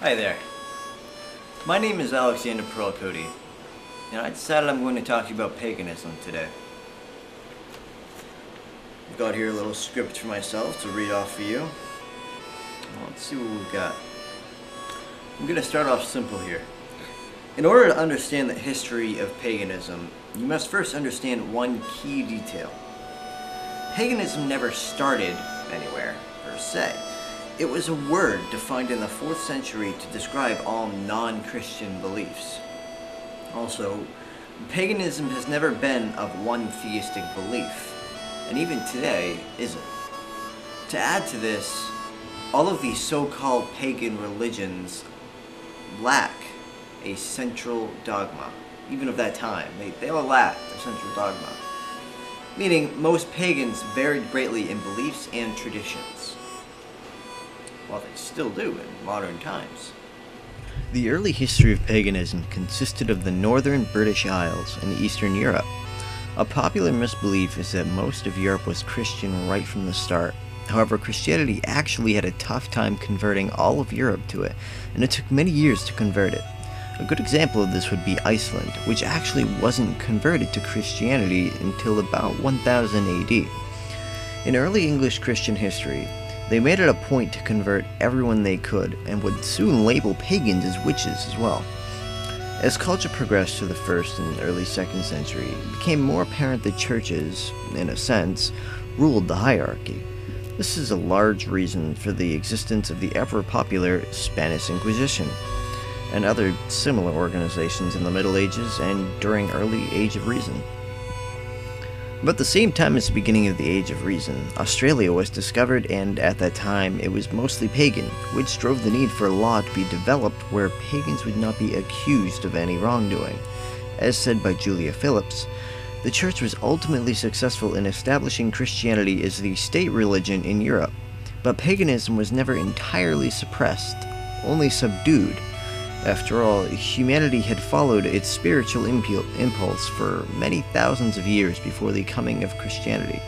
Hi there. My name is Alexander Pearl-Cody, and I decided I'm going to talk to you about paganism today. I've got here a little script for myself to read off for you. Well, let's see what we've got. I'm going to start off simple here. In order to understand the history of paganism, you must first understand one key detail. Paganism never started anywhere, per se. It was a word defined in the 4th century to describe all non-Christian beliefs. Also, paganism has never been of one theistic belief, and even today isn't. To add to this, all of these so-called pagan religions lack a central dogma. Even of that time, they all lacked a central dogma. Meaning, most pagans varied greatly in beliefs and traditions. Well, they still do in modern times. The early history of paganism consisted of the northern British Isles and Eastern Europe. A popular misbelief is that most of Europe was Christian right from the start. However, Christianity actually had a tough time converting all of Europe to it, and it took many years to convert it. A good example of this would be Iceland, which actually wasn't converted to Christianity until about 1000 AD. In early English Christian history, they made it a point to convert everyone they could, and would soon label pagans as witches as well. As culture progressed through the 1st and early 2nd century, it became more apparent that churches, in a sense, ruled the hierarchy. This is a large reason for the existence of the ever-popular Spanish Inquisition, and other similar organizations in the Middle Ages and during early Age of Reason. About the same time as the beginning of the Age of Reason, Australia was discovered, and at that time it was mostly pagan, which drove the need for a law to be developed where pagans would not be accused of any wrongdoing. As said by Julia Phillips, the church was ultimately successful in establishing Christianity as the state religion in Europe, but paganism was never entirely suppressed, only subdued. After all, humanity had followed its spiritual impulse for many thousands of years before the coming of Christianity.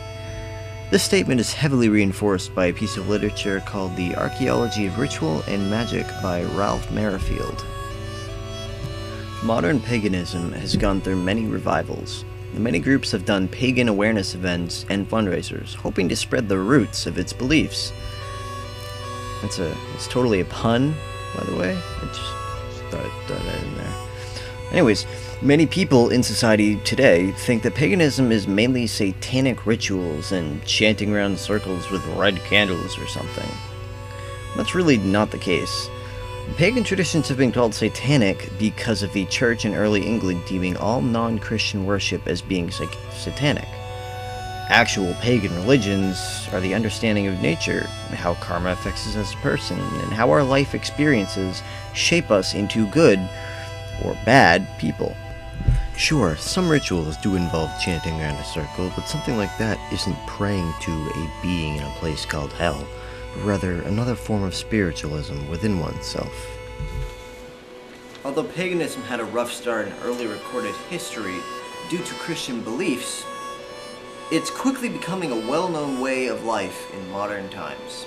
This statement is heavily reinforced by a piece of literature called The Archaeology of Ritual and Magic by Ralph Merrifield. Modern paganism has gone through many revivals. Many groups have done pagan awareness events and fundraisers, hoping to spread the roots of its beliefs. It's totally a pun, by the way. I just thought I'd throw that in there. Anyways, many people in society today think that paganism is mainly satanic rituals and chanting around circles with red candles or something. That's really not the case. Pagan traditions have been called satanic because of the church in early England deeming all non-Christian worship as being satanic. Actual pagan religions are the understanding of nature, how karma affects us as a person, and how our life experiences shape us into good or bad people. Sure, some rituals do involve chanting around a circle, but something like that isn't praying to a being in a place called hell, but rather another form of spiritualism within oneself. Although paganism had a rough start in early recorded history due to Christian beliefs, it's quickly becoming a well-known way of life in modern times.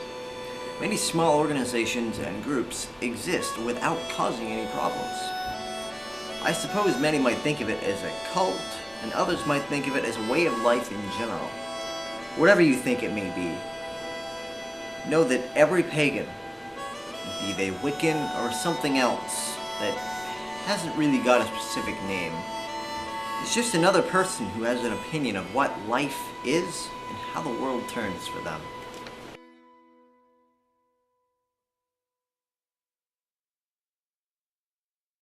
Many small organizations and groups exist without causing any problems. I suppose many might think of it as a cult, and others might think of it as a way of life in general. Whatever you think it may be, know that every pagan, be they Wiccan or something else that hasn't really got a specific name, it's just another person who has an opinion of what life is and how the world turns for them.